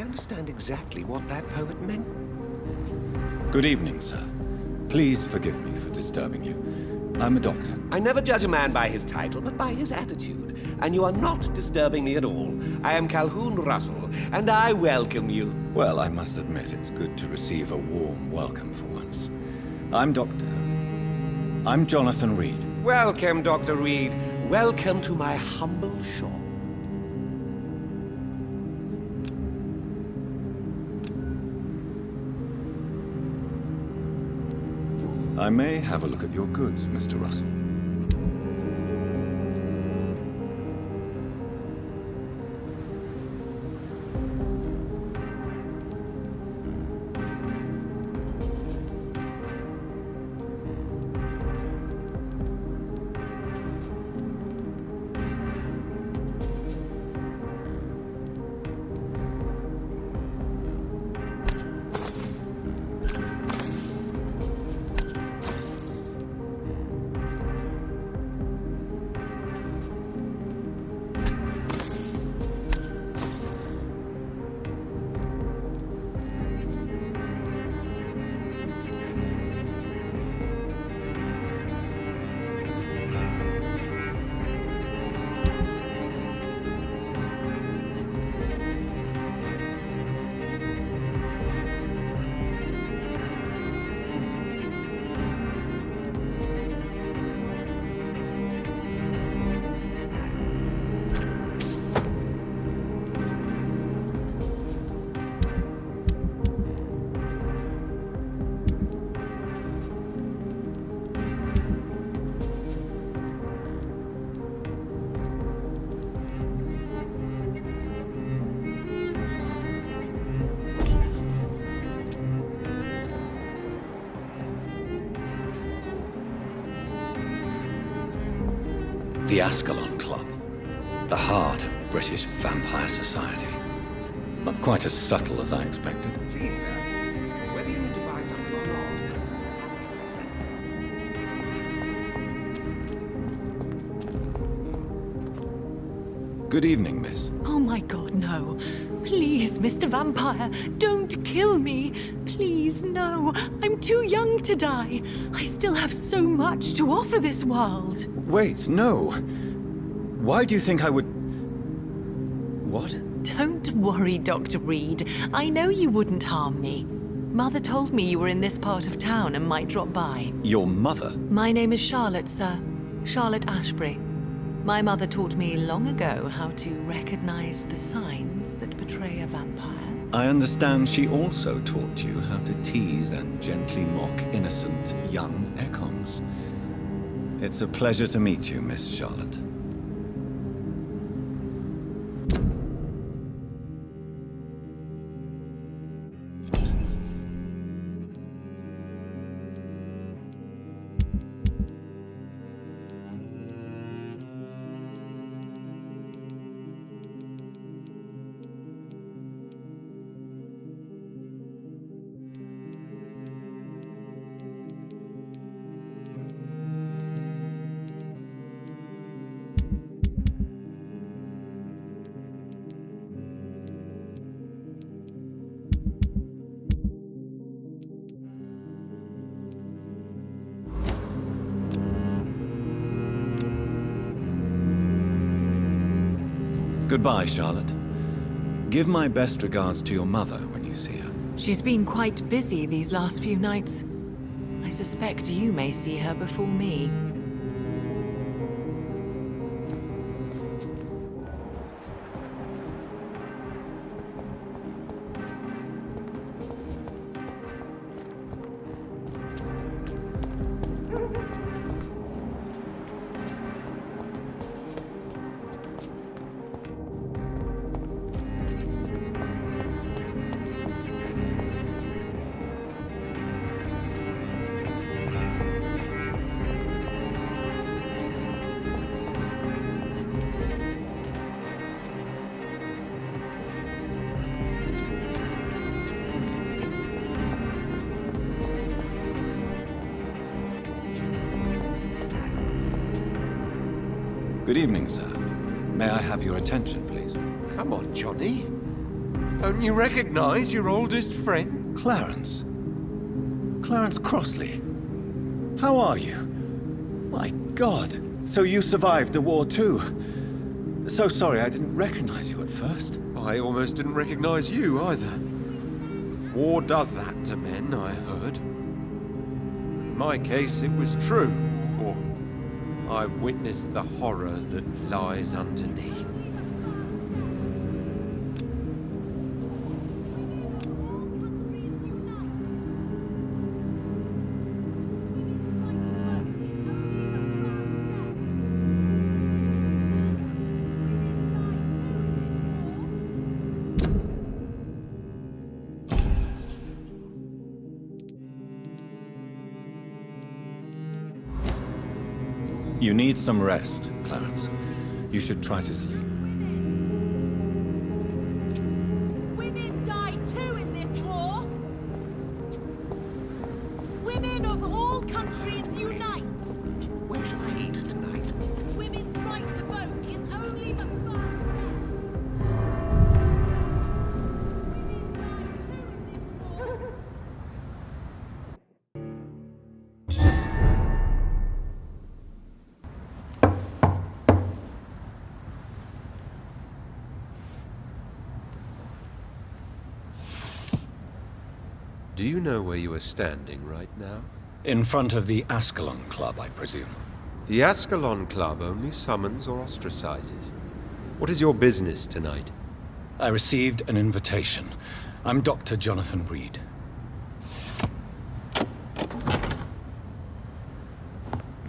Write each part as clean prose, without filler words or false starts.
understand exactly what that poet meant. Good evening, sir. Please forgive me for disturbing you. I'm a doctor. I never judge a man by his title, but by his attitude. And you are not disturbing me at all. I am Calhoun Russell, and I welcome you. Well, I must admit it's good to receive a warm welcome for once. I'm Jonathan Reed. Welcome, Dr. Reed. Welcome to my humble shop. I may have a look at your goods, Mr. Russell. The Ascalon Club, the heart of British vampire society. Not quite as subtle as I expected. Please, sir, whether you need to buy something or not. Good evening, miss. Oh my God, no. Please, Mr. Vampire, don't kill me. Please, no. I'm too young to die. I still have so much to offer this world. Wait, no. Why do you think I would... What? Don't worry, Dr. Reed. I know you wouldn't harm me. Mother told me you were in this part of town and might drop by. Your mother? My name is Charlotte, sir. Charlotte Ashbury. My mother taught me long ago how to recognize the signs that betray a vampire. I understand she also taught you how to tease and gently mock innocent young echoes. It's a pleasure to meet you, Miss Charlotte. Goodbye, Charlotte. Give my best regards to your mother when you see her. She's been quite busy these last few nights. I suspect you may see her before me. Good evening, sir. May I have your attention, please? Come on, Johnny. Don't you recognize your oldest friend? Clarence. Clarence Crossley. How are you? My God. So you survived the war too. So sorry I didn't recognize you at first. I almost didn't recognize you either. War does that to men, I heard. In my case, it was true, for I witnessed the horror that lies underneath. You need some rest, Clarence. You should try to sleep. Women die too in this war. Women of all countries unite. Where shall I eat tonight? Women's right to vote is only the first step. Women die too in this war. Do you know where you are standing right now? In front of the Ascalon Club, I presume. The Ascalon Club only summons or ostracizes. What is your business tonight? I received an invitation. I'm Dr. Jonathan Reed.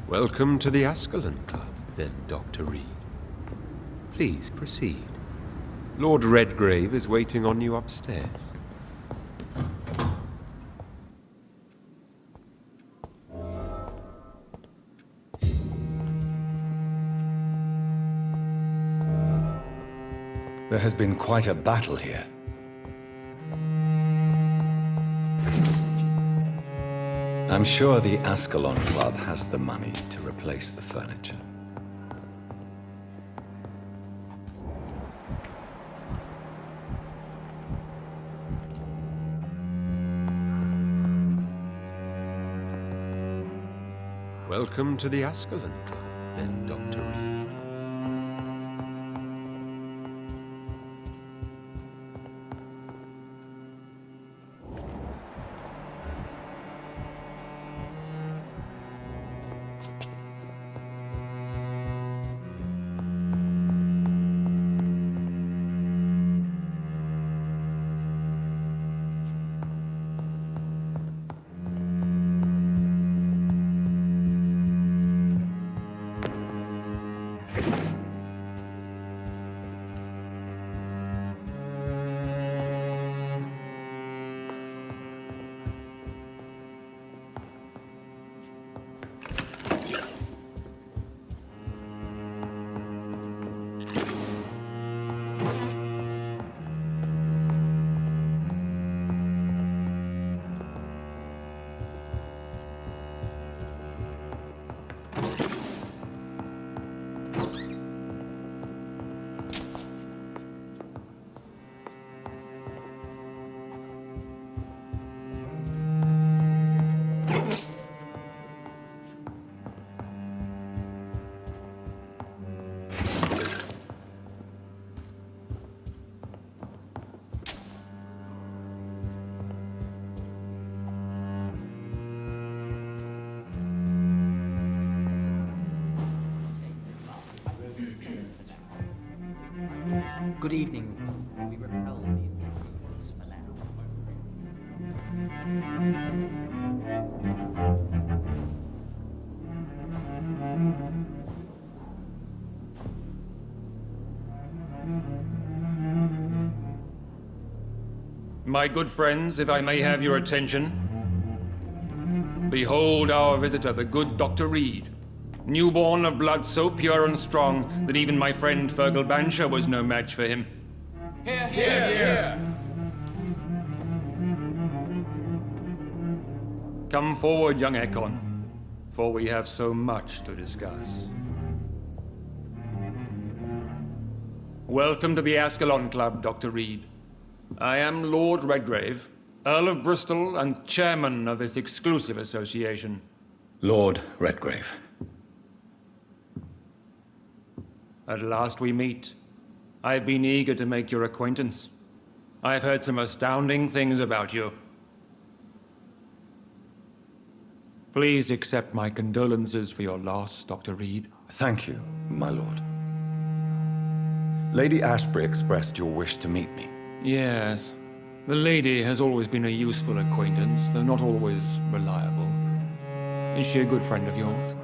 Welcome to the Ascalon Club, then, Dr. Reed. Please proceed. Lord Redgrave is waiting on you upstairs. There has been quite a battle here. I'm sure the Ascalon Club has the money to replace the furniture. Welcome to the Ascalon Club, then, Dr. Reed. Good evening. We repel the intruders for now. My good friends, if I may have your attention. Behold our visitor, the good Dr. Reed. Newborn of blood so pure and strong that even my friend Fergal Bansher was no match for him. Hear, hear, hear! Come forward, young Ekon, for we have so much to discuss. Welcome to the Ascalon Club, Dr. Reed. I am Lord Redgrave, Earl of Bristol and chairman of this exclusive association. Lord Redgrave. At last we meet. I've been eager to make your acquaintance. I've heard some astounding things about you. Please accept my condolences for your loss, Dr. Reed. Thank you, my lord. Lady Ashbury expressed your wish to meet me. Yes. The lady has always been a useful acquaintance, though not always reliable. Is she a good friend of yours?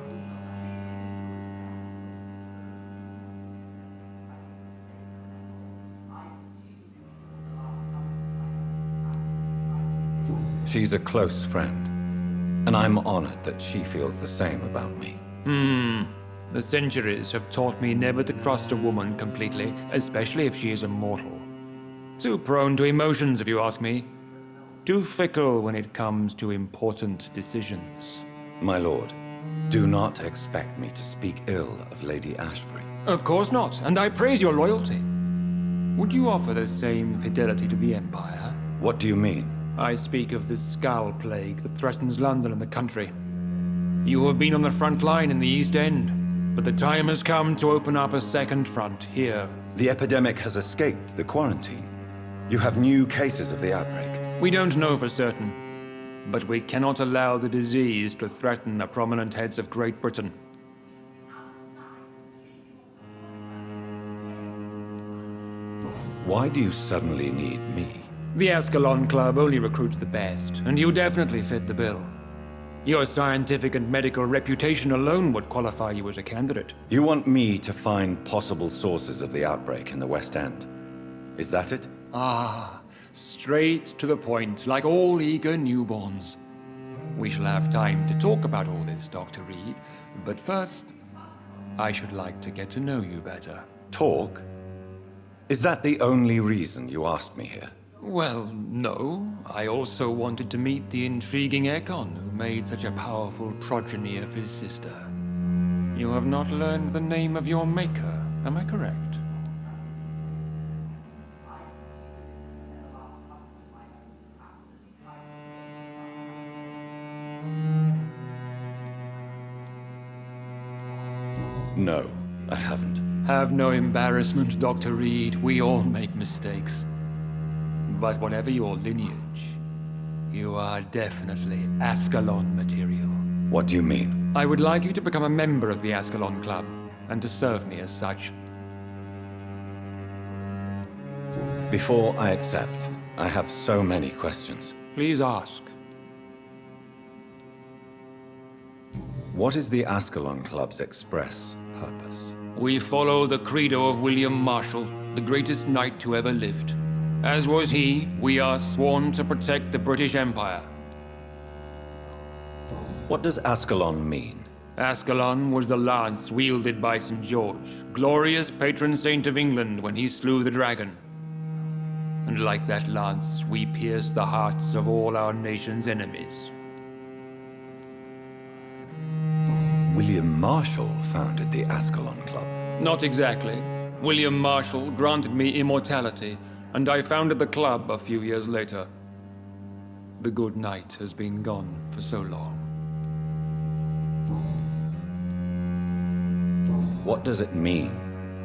She's a close friend, and I'm honored that she feels the same about me. The centuries have taught me never to trust a woman completely, especially if she is immortal. Too prone to emotions, if you ask me. Too fickle when it comes to important decisions. My lord, do not expect me to speak ill of Lady Ashbury. Of course not, and I praise your loyalty. Would you offer the same fidelity to the Empire? What do you mean? I speak of the Skull Plague that threatens London and the country. You have been on the front line in the East End, but the time has come to open up a second front here. The epidemic has escaped the quarantine. You have new cases of the outbreak. We don't know for certain, but we cannot allow the disease to threaten the prominent heads of Great Britain. Why do you suddenly need me? The Ascalon Club only recruits the best, and you definitely fit the bill. Your scientific and medical reputation alone would qualify you as a candidate. You want me to find possible sources of the outbreak in the West End. Is that it? Ah, straight to the point, like all eager newborns. We shall have time to talk about all this, Dr. Reed, but first, I should like to get to know you better. Talk? Is that the only reason you asked me here? Well, no. I also wanted to meet the intriguing Ekon who made such a powerful progeny of his sister. You have not learned the name of your maker, am I correct? No, I haven't. Have no embarrassment, Dr. Reed. We all make mistakes. But whatever your lineage, you are definitely Ascalon material. What do you mean? I would like you to become a member of the Ascalon Club, and to serve me as such. Before I accept, I have so many questions. Please ask. What is the Ascalon Club's express purpose? We follow the credo of William Marshall, the greatest knight who ever lived. As was he, we are sworn to protect the British Empire. What does Ascalon mean? Ascalon was the lance wielded by St. George, glorious patron saint of England when he slew the dragon. And like that lance, we pierce the hearts of all our nation's enemies. William Marshall founded the Ascalon Club. Not exactly. William Marshall granted me immortality, and I founded the club a few years later. The good knight has been gone for so long. What does it mean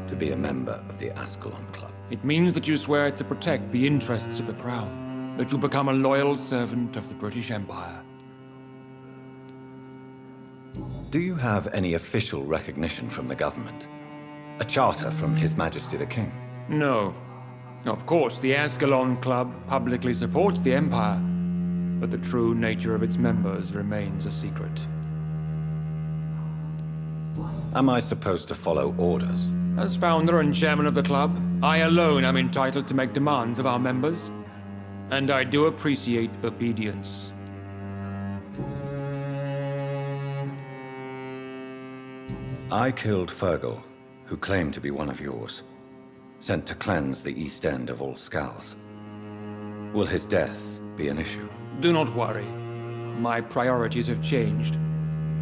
to be a member of the Ascalon Club? It means that you swear to protect the interests of the crown, that you become a loyal servant of the British Empire. Do you have any official recognition from the government? A charter from His Majesty the King? No. Of course, the Ascalon Club publicly supports the Empire, but the true nature of its members remains a secret. Am I supposed to follow orders? As founder and chairman of the club, I alone am entitled to make demands of our members, and I do appreciate obedience. I killed Fergal, who claimed to be one of yours, sent to cleanse the East End of all skulls. Will his death be an issue? Do not worry. My priorities have changed.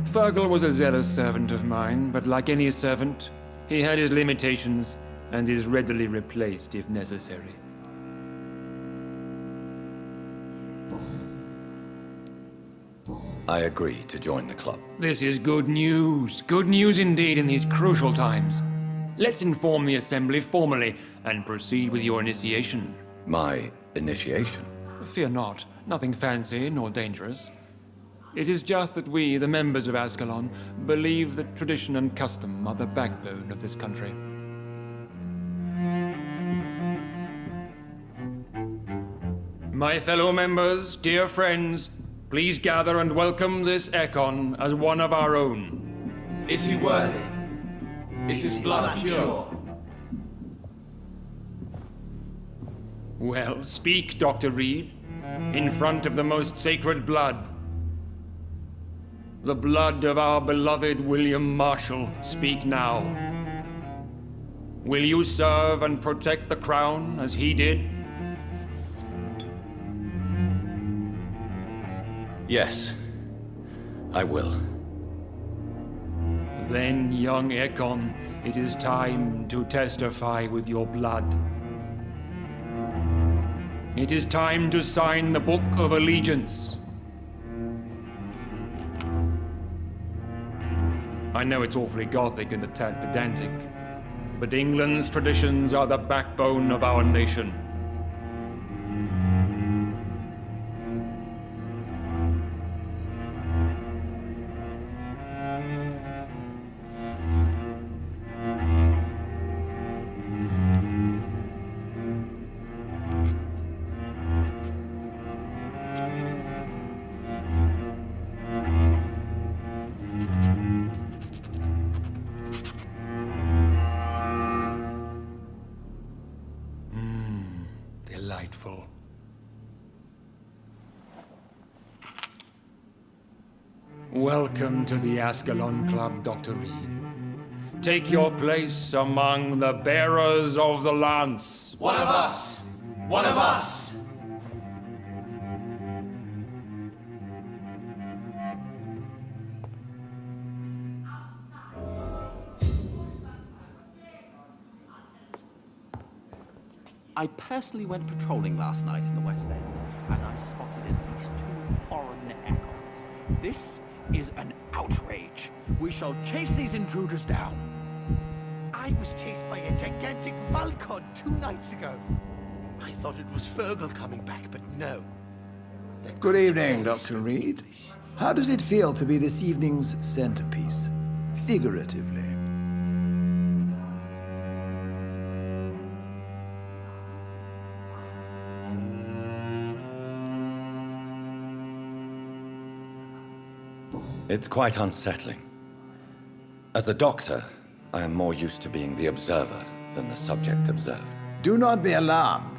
Fergal was a zealous servant of mine, but like any servant, he had his limitations and is readily replaced if necessary. I agree to join the club. This is good news. Good news indeed in these crucial times. Let's inform the Assembly formally and proceed with your initiation. My initiation? Fear not. Nothing fancy nor dangerous. It is just that we, the members of Ascalon, believe that tradition and custom are the backbone of this country. My fellow members, dear friends, please gather and welcome this Ekon as one of our own. Is he worthy? Is his blood pure? Well, speak, Dr. Reed, in front of the most sacred blood. The blood of our beloved William Marshall, speak now. Will you serve and protect the crown as he did? Yes, I will. Then, young Ekon, it is time to testify with your blood. It is time to sign the Book of Allegiance. I know it's awfully gothic and a tad pedantic, but England's traditions are the backbone of our nation. Delightful. Welcome to the Ascalon Club, Dr. Reed. Take your place among the bearers of the lance. One of us! One of us! I personally went patrolling last night in the West End, and I spotted at least 2 foreign echoes. This is an outrage. We shall chase these intruders down. I was chased by a gigantic Falcon 2 nights ago. I thought it was Fergal coming back, but no. Good evening, Dr. Reed. How does it feel to be this evening's centerpiece, figuratively? It's quite unsettling. As a doctor, I am more used to being the observer than the subject observed. Do not be alarmed.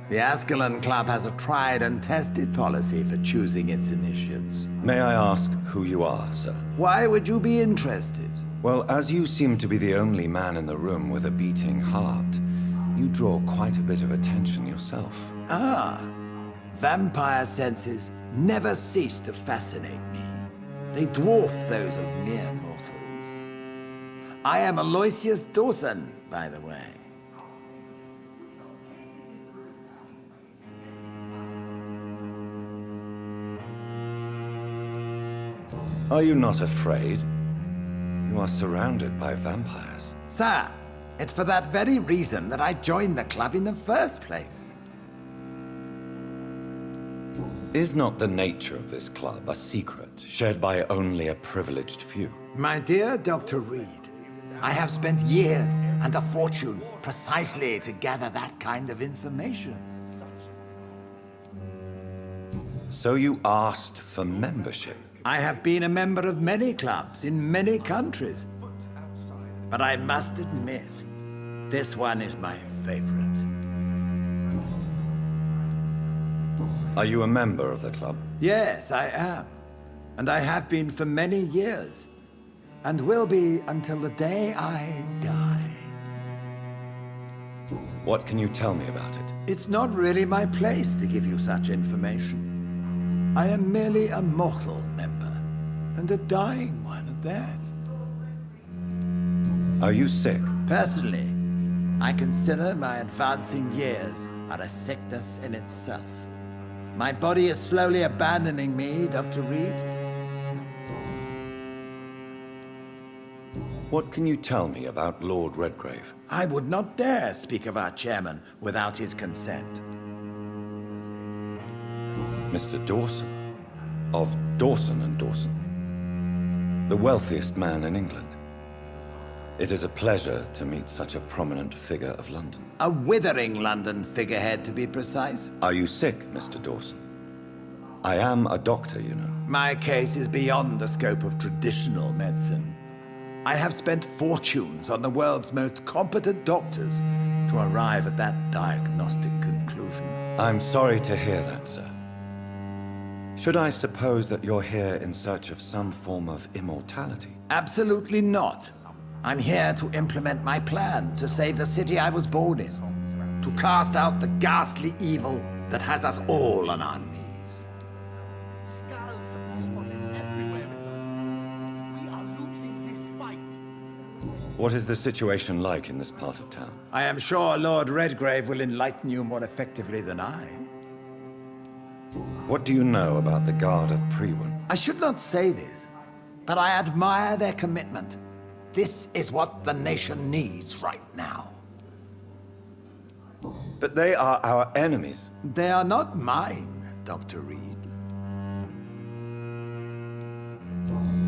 The Ascalon Club has a tried and tested policy for choosing its initiates. May I ask who you are, sir? Why would you be interested? Well, as you seem to be the only man in the room with a beating heart, you draw quite a bit of attention yourself. Ah, vampire senses never cease to fascinate me. They dwarf those of mere mortals. I am Aloysius Dawson, by the way. Are you not afraid? You are surrounded by vampires. Sir, it's for that very reason that I joined the club in the first place. Is not the nature of this club a secret shared by only a privileged few? My dear Dr. Reed, I have spent years and a fortune precisely to gather that kind of information. So you asked for membership? I have been a member of many clubs in many countries. But I must admit, this one is my favorite. Are you a member of the club? Yes, I am. And I have been for many years. And will be until the day I die. What can you tell me about it? It's not really my place to give you such information. I am merely a mortal member, and a dying one at that. Are you sick? Personally, I consider my advancing years are a sickness in itself. My body is slowly abandoning me, Dr. Reed. What can you tell me about Lord Redgrave? I would not dare speak of our chairman without his consent. Mr. Dawson, of Dawson and Dawson, the wealthiest man in England. It is a pleasure to meet such a prominent figure of London. A withering London figurehead, to be precise. Are you sick, Mr. Dawson? I am a doctor, you know. My case is beyond the scope of traditional medicine. I have spent fortunes on the world's most competent doctors to arrive at that diagnostic conclusion. I'm sorry to hear that, sir. Should I suppose that you're here in search of some form of immortality? Absolutely not. I'm here to implement my plan to save the city I was born in. To cast out the ghastly evil that has us all on our knees. Skulls have been spotted everywhere. We are losing this fight. What is the situation like in this part of town? I am sure Lord Redgrave will enlighten you more effectively than I. What do you know about the Guard of Prewin? I should not say this, but I admire their commitment. This is what the nation needs right now. But they are our enemies. They are not mine, Dr. Reed.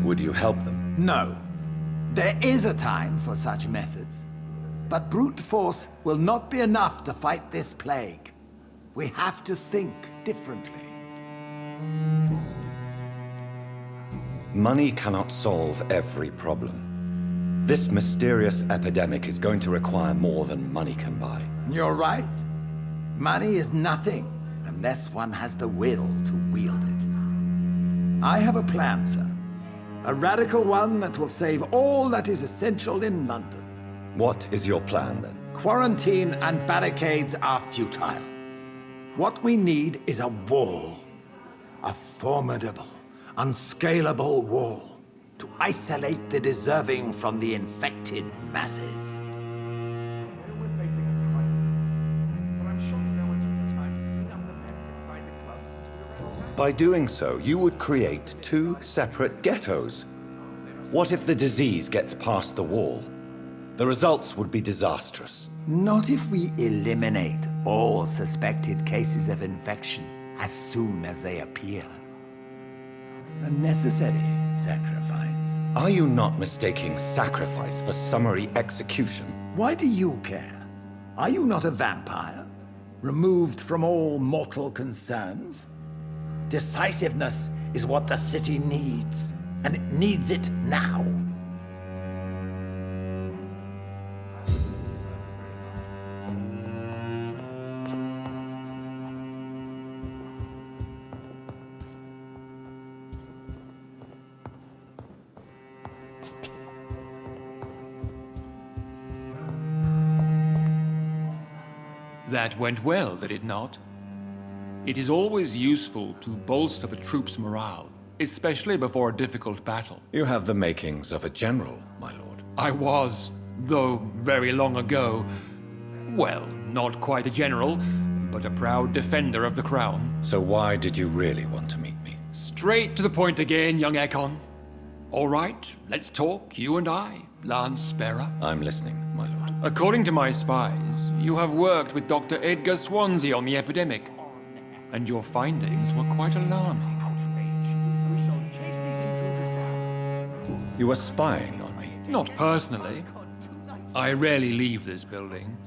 Would you help them? No. There is a time for such methods. But brute force will not be enough to fight this plague. We have to think differently. Money cannot solve every problem. This mysterious epidemic is going to require more than money can buy. You're right. Money is nothing unless one has the will to wield it. I have a plan, sir. A radical one that will save all that is essential in London. What is your plan, then? Quarantine and barricades are futile. What we need is a wall. A formidable, unscalable wall. To isolate the deserving from the infected masses. We're facing a crisis, but I'm shocked no one took the time to clean up the mess inside the club since we were By doing so, you would create two separate ghettos. What if the disease gets past the wall? The results would be disastrous. Not if we eliminate all suspected cases of infection as soon as they appear. A necessary sacrifice. Are you not mistaking sacrifice for summary execution? Why do you care? Are you not a vampire? Removed from all mortal concerns? Decisiveness is what the city needs, and it needs it now. That went well, did it not? It is always useful to bolster the troops' morale, especially before a difficult battle. You have the makings of a general, my lord. I was, though very long ago, well, not quite a general, but a proud defender of the crown. So why did you really want to meet me? Straight to the point again, young Ekon. All right, let's talk, you and I, Lance Sparrow. I'm listening, my lord. According to my spies, you have worked with Dr. Edgar Swansea on the epidemic, and your findings were quite alarming. outrage. We shall chase these intruders down. You were spying on me. Not personally. I rarely leave this building.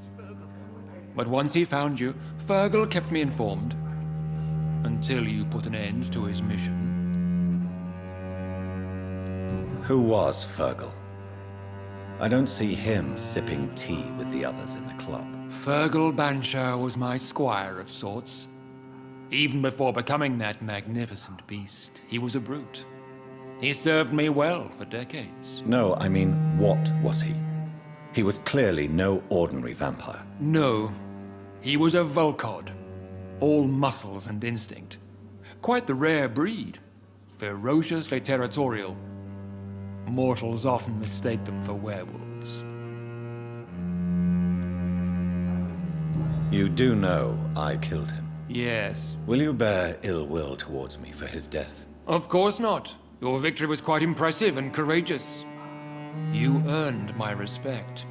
But once he found you, Fergal kept me informed. Until you put an end to his mission. Who was Fergal? I don't see him sipping tea with the others in the club. Fergal Banshire was my squire of sorts. Even before becoming that magnificent beast, he was a brute. He served me well for decades. No, I mean, what was he? He was clearly no ordinary vampire. No, he was a Volcod. All muscles and instinct. Quite the rare breed. Ferociously territorial. Mortals often mistake them for werewolves. You do know I killed him. Yes. Will you bear ill will towards me for his death? Of course not. Your victory was quite impressive and courageous. You earned my respect.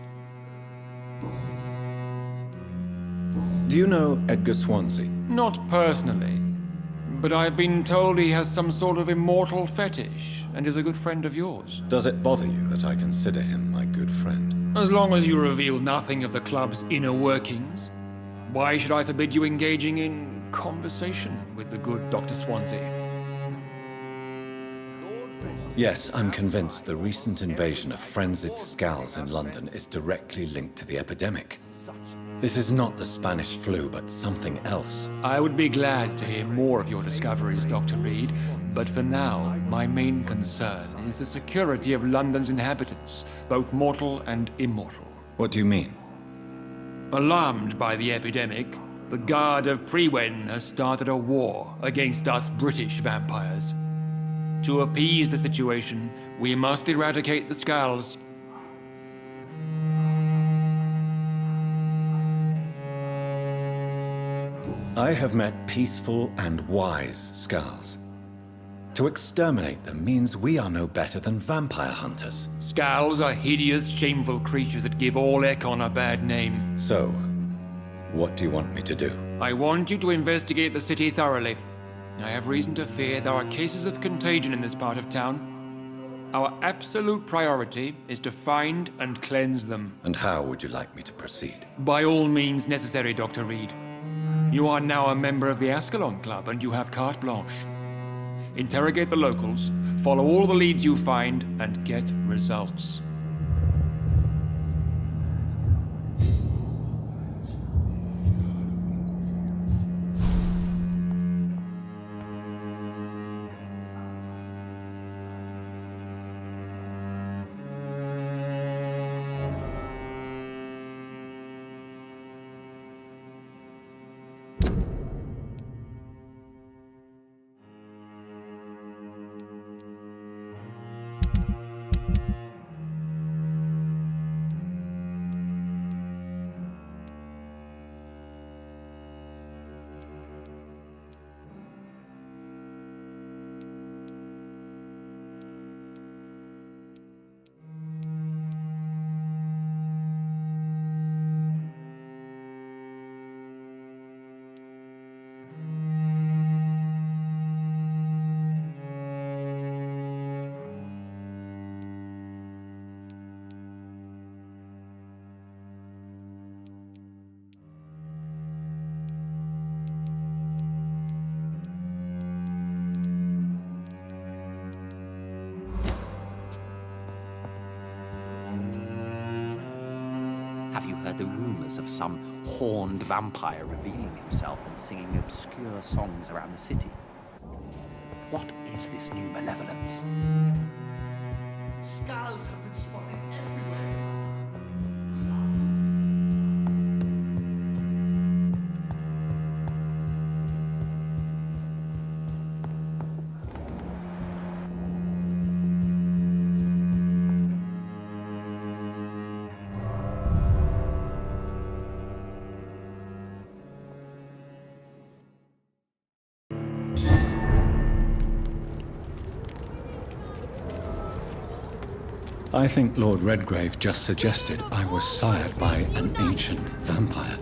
Do you know Edgar Swansea? Not personally, but I've been told he has some sort of immortal fetish and is a good friend of yours. Does it bother you that I consider him my good friend? As long as you reveal nothing of the club's inner workings, why should I forbid you engaging in conversation with the good Dr. Swansea? Yes, I'm convinced the recent invasion of frenzied skulls in London is directly linked to the epidemic. This is not the Spanish flu, but something else. I would be glad to hear more of your discoveries, Dr. Reed, but for now, my main concern is the security of London's inhabitants, both mortal and immortal. What do you mean? Alarmed by the epidemic, the Guard of Prewen has started a war against us British vampires. To appease the situation, we must eradicate the skulls. I have met peaceful and wise skulls. To exterminate them means we are no better than vampire hunters. Skulls are hideous, shameful creatures that give all Ekon a bad name. So, what do you want me to do? I want you to investigate the city thoroughly. I have reason to fear there are cases of contagion in this part of town. Our absolute priority is to find and cleanse them. And how would you like me to proceed? By all means necessary, Dr. Reed. You are now a member of the Ascalon Club and you have carte blanche. Interrogate the locals, follow all the leads you find, and get results. Have you heard the rumors of some horned vampire revealing himself and singing obscure songs around the city? What is this new malevolence? Skulls have been spotted everywhere. I think Lord Redgrave just suggested I was sired by an ancient vampire.